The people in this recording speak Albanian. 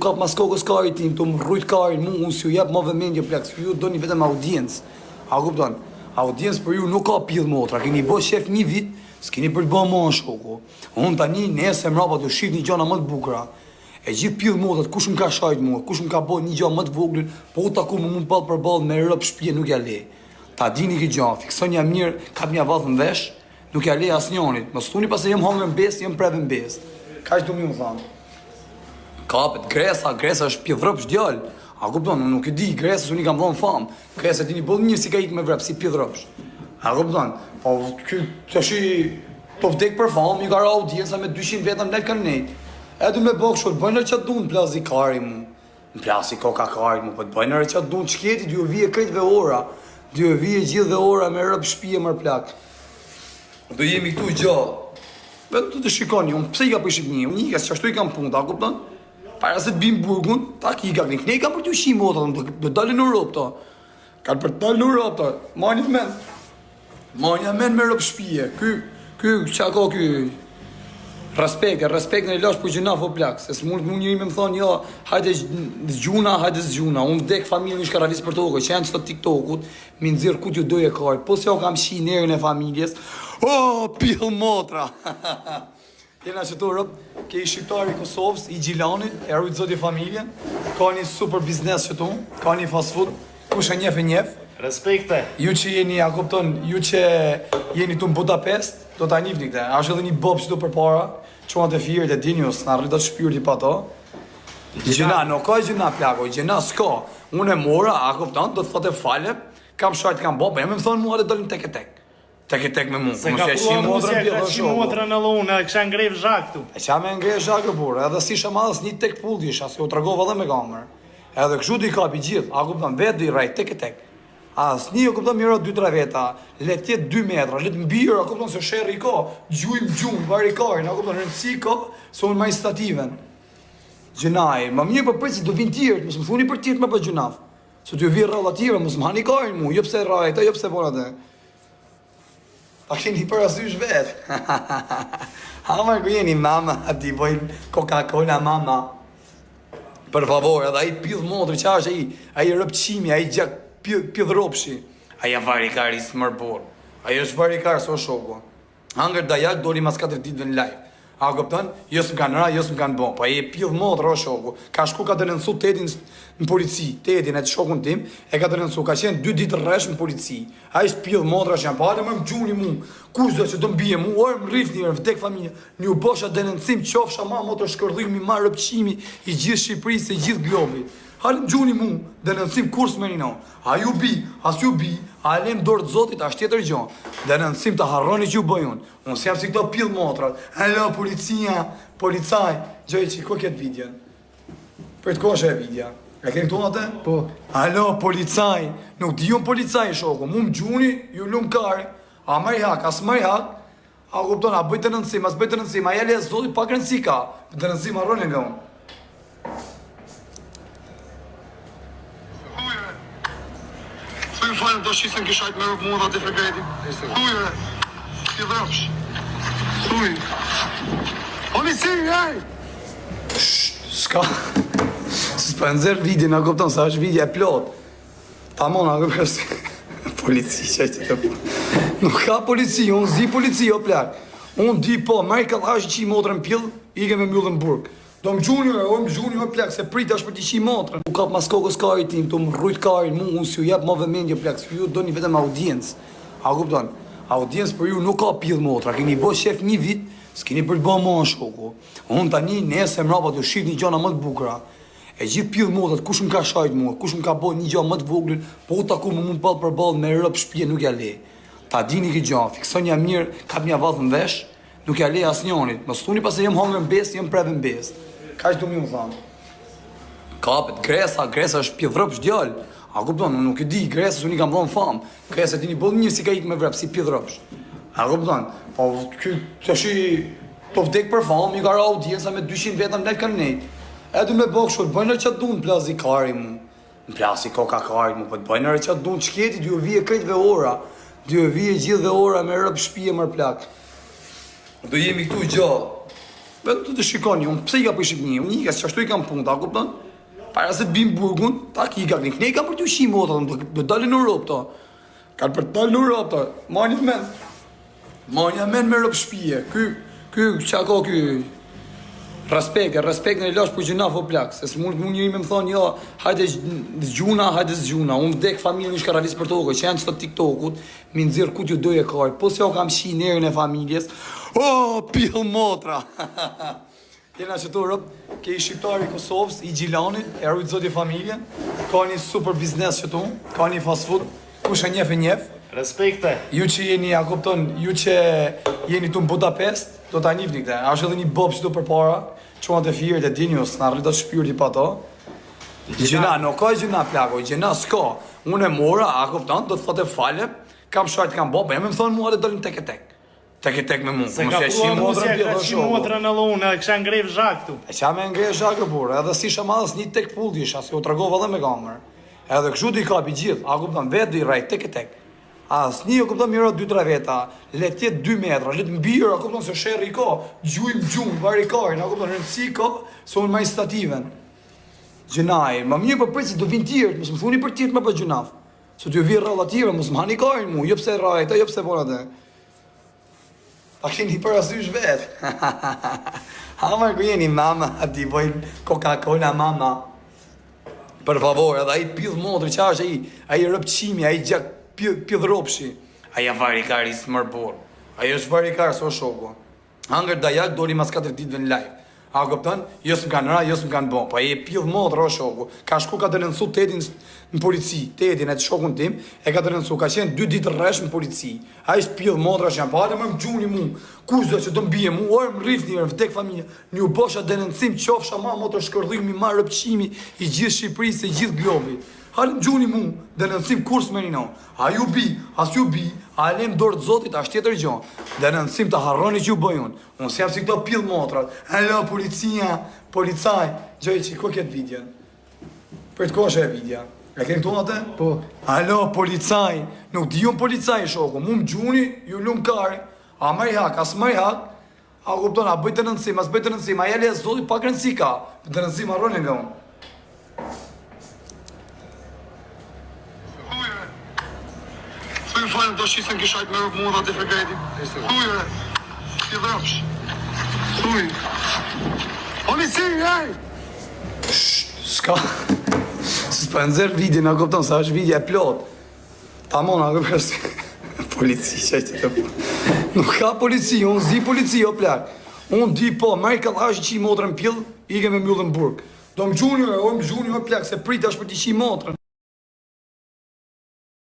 kap mas kokës karit tim, të më rrujt karin, unë si ju jep më vëmendje plak, ju do një vetëm audiencë. A kupton? Audiencë për ju nuk ka pidh motra, keni bo shef një vit, s'keni për të bë më në shoku. Unë tani nese mrapa të shif një gjana më të bukura. E gjithë pidh motrat, kush më ka shajt mua, kush më ka bo një gjë më të voglin, po u taku më mund pall për ball me rëp shpije nuk ja le. Ta dini këtë gjë, fiksonja mirë, kap një vallë në vesh, nuk ja le asnjërit. Mos thuni pas se jam hangër mbes, jam preve mbes. Kaq do më thon. Kapet Gresa është pidhrop ç'djal. A kupton, unë nuk e di, Gresës unë i kam dhënë famë. Gresa dini boll një si ka ikë me vrap si pidhropsh. A kupton? Po ky tash po vdek për famë, i ka ra audienca me 200 vetëm live kanë nejt. Edhe me bëk kështu, bëjnë çat duan plazi kari mu. Në plasi koka kari mu, po të bëjnë çat duan çketi, dy vije krejtve ora. Dy vije gjithë ora me rrap shtëpi më plak. Do jemi këtu gjallë. Vetë të shikoni, unë pse i ka për Shqipëni, unë i ka çashtu i kam punë, a kupton? Para se të bim burgun, ta ki ka këni. Këne i ka për t'u shim motra, do dalin në Europë ta. Kanë për të dalin në Europë ta. Manjët men. Manja men me rëpë shpije. Ky, qa ka ky? Respekt në i lash për gjëna fo plak. Se së mund njëri me më thonë, jo, hajde zgjuna. Unë vdek familje një shkaravis për tokë, që janë qëto TikTokut, mi nëzirë ku t'ju doje kaj. Po se jo kam shi nërën e familjes. Oh, pil motra! Jena që të rëp, ke i shqiptari i Kosovës, i Gjilanit, e rrujtë zoti familjen, ka një super biznes që tu, ka një fast food, kush e njef. Respekte. Ju që jeni, a kupton, ju që jeni tu në Budapest, do t'a njifni këte. Ashtë edhe një bob që tu për para, qua të firët e dinjus, në rritat shpyrti pa to. Gjena, nuk ka gjena plako, gjena s'ka. Unë e mora, a kupton, do të thote fale, kam shajt, kam bob, e me më thonë mua dhe dolim tek e tek. Tek me mu, se ka shim motra në lune, e kësha ngrejv zhak tu. E qa me ngrejv zhak e burë, edhe si shamadhës një tek pull disha, se u tregova dhe me kamer. Edhe këshu di kapi gjithë, a kuptan, vetë di rajt, tek e tek. As një, a kuptan, mira 2-3 veta, let jetë 2 metra, let mbirë, a kuptan, se shërri ka, gjujmë, vari karin, a kuptan, rëndësi ka, se unë majstativen. Gjënaj, ma mirë për përci, do vinë tjerët, mësë më thuni për tjerët me për gjënaf. Se t'ju virë rralla tjere, mësë më hani karin mu, jo pse rajta, jo pse bonate. A keni parasysh vetë. Hamar ku jeni mama, ati bojnë Coca-Cola mama. Për favor, edhe aji pidh motri, qa është aji rëpqimi, aji gjak pidh ropshi. Aja varikari së mërbor. Aji është varikar, so shoko. Hangër dajak doli mas 4 ditëve në live. A këpëtan, jësë më kanë ra, jësë më kanë bon. Pa e pidh motri, o shoko. Ka shku ka denoncu Tedin në polici. Tedin e të shokun tim, e ka denoncu. Ka qenë 2 ditë rresh në polici. A ishtë pidh motra që janë pa, më gjuni mu. Kush do që do mbije mu, orë më rrif njërë, vdek familje. Një u bosha denoncim, qofsha ma motor shkërdhimi, ma rëpqimi i gjithë Shqipërisë, i gjithë globit. Halë më gjuni mu, denoncim kurs me një. A ju bi, as ju bi, a lem dorë të zotit, as tjetër gjon. Denoncim të harroni që ju bëjun. Unë s'jam si këto pidh motrat. Hello, policia, policaj. Gjoj që ko këtë vidjen? Për të koshe e vidja. E keni këtu atë? Po. Hello, policaj. Nuk di unë policaj shoko. Mu më gjuni, ju lumë kari. A maj hak, as maj hak. A kupton, a bëjt denoncim, as bëjt denoncim. A jale e zotit pak rëndësi ka. Denoncim harroni nga unë. Thuj falem do shisën kishajt me rëpë mundha të frekreti. Thuj ve, t'i dhërpsh. Thuj. Polici, ej! Shka. S'pa nëzër vidin, a kupton, sa është vidja e plot. Ta mona, a kupton, polici, që të të punë. Nuk ka polici, unë zi polici, o plak. Unë di po, marrë ka thashë që i motrën pjellë, i ke me mjullën burg. Do më gjuni o plak, se prit është për t'i qi motrën. U kap mas kokës karit tim, të më rrujt karin mu, unë si ju jep më vëmendje plak, se ju do një vetëm audiencë. A kupton? Audiencë për ju nuk ka pidh motra, keni bo shef një vit, s'keni për të bo më në shoku. Unë tani nese mrapa t'u shif një gjana më të bukura. E gjithë pidh motrat, kush më ka shajt mua, kush më ka bo një gjana më të voglin, po u taku më mund pall për ball me rëp shpije nuk ja le. Ta dini këtë gjana, fiksonja mirë, kap një vallë në vesh, nuk ja le asnjërit. Mos thuni pas se jam hangër mbes, jam preve mbes. Kaq do më u thon. Kapet Gresa është pidhrop ç'djal. A kupton, unë nuk e di, Gresës unë i kam dhënë famë. Gresa dini boll një si ka ikë me vrap si pidhropsh. A kupton? Po ky tash po vdek për famë, i ka ra audienca me 200 vetëm live kanë nejt. Edhe me bëk kështu, bëjnë çat duan plazi kari mu. Në plasi koka kari mu, po të bëjnë çat duan çketi, dy vije krejtve ora. Dy vije gjithë ora me rëp shtëpi më plak. Do jemi këtu gjallë. Vetëm të shikoni, unë pse i ka për Shqipëni, unë i ka që ashtu i kam punë, ta kupton? Para se të bim burgun, ta ki i ka këni ka për të ushim ota, do dalin në Europë ta. Kanë për të dalin në Europë ta, mani men me rëpë shpije, ky, që ka ky, respekt në i lash për gjuna fo plak, se mund njëri me më thonë, jo, hajde zgjuna, unë vdek familje një shkaravis për tokë, që janë qëto TikTokut, mi nëzirë ku t'ju doje kaj, po se o kam shi njerën e familjes, pil motra! Jena që të rëpë, ke i shqiptari Kosovës, i Gjilanit, e rrujtë zoti familjen, ka një super biznes që tu, ka një fast food, kush e njef. Respekte. Ju që jeni, a kupton, ju që jeni tu në Budapest, do t'a njifni këte. Ashtë edhe një bob që tu për para, që të firë dhe dinjus, në rritat shpyrti pa to. Gjena, nuk ka gjena plako, gjena s'ka. Unë e mora, a kupton, do të thote fale, kam shajt, kam bob, e me më thonë mua dhe dolin tek e tek. Tek e tek me mu. Se ka pruar musja, ka qi motra në lune, e kësha ngrejv zhak tu. E qa me ngrejv zhak e burë, edhe si shamadhës një tek pull disha, si u tregova dhe me kamer. Edhe këshu di kapi gjithë, a kupton, vetë di rajt tek e tek. Asë një, kupton, miro 2-3 veta, let jetë 2 metra, let mbirë, a kupton, se shërë i ka, gjumë, vari karin, a kupton, rëndësi ka, se unë majstativen. Gjenaj, ma mirë për pritë se do vinë tjertë, mësë më thuni për tjertë me për gjunaf. Se t'ju virë rralla tjere, mësë më hani karin mu, jo pse rajta, jo pse bona dhe. Pa keni për asysh vetë. Hamar ku jeni mama, ati bojnë Coca-Cola mama. Për favor, edhe aji pidh modrë, qa është aji rëpqimi, aji gjak pidh ropshi. Aja varikari së mërbor. Aja është varikar, so shoko. Angër dajak doli mas 4 ditëve në live. A këpëtën, jësë më kanë ra, jësë më kanë bon. Pa e pidh modrë, o shoko. Ka shku ka dënënsu Tedin në polici. Tedin e të shokun tim, e ka dënënsu. Ka qenë 2 ditë rresh në polici. A ishtë pidh modrë, është janë pa, ale më gjuni mu. Kushdo që do mbije mu, orë më rrif njërë, vëtek familje. Një bosha dënënësim, qofsha ma motor shkërdhimi, ma rëpqimi i gjithë Shqipërisë, i gjithë globi. Halëm gjuni mu, dënënësim kurs me një no. A ju bi, as ju bi, a lem dorë të zotit, ashtë tjetër gjo. Dënënësim të harroni që ju bëjun. Unë si jam si këto pil motrat. Hello, policia, policaj. Gjoj që, ku këtë vidjen? Për të koshe e vidja. E këtë këtu atë? Po. Hello, policaj. Nuk di ju policaj, shoko. Mu më gjuni, ju lumë kari. A më i hak, as më i hak. A kupton, a bëjtë dënënësim, as bëjtë dënënësim. A jeli e zotit pak rëndësi ka. Dënënësim harroni nga unë. Thuj falem do shisën kishajt me rëpë mudha të fregreti. Thuj re, ti dhëpsh. Thuj. Polici, ej! S'ka. S'pa nëzër vidi, në kupton, sa është vidja e plot. Ta mona, këpër polici, që e që të po. Nuk ka polici, unë zi polici, o plak. Unë di po, meri këllashë që i motrën pjellë, i ke me mjullën burg. Do më gjuni, o plak, se prit është për t'i qi motrën.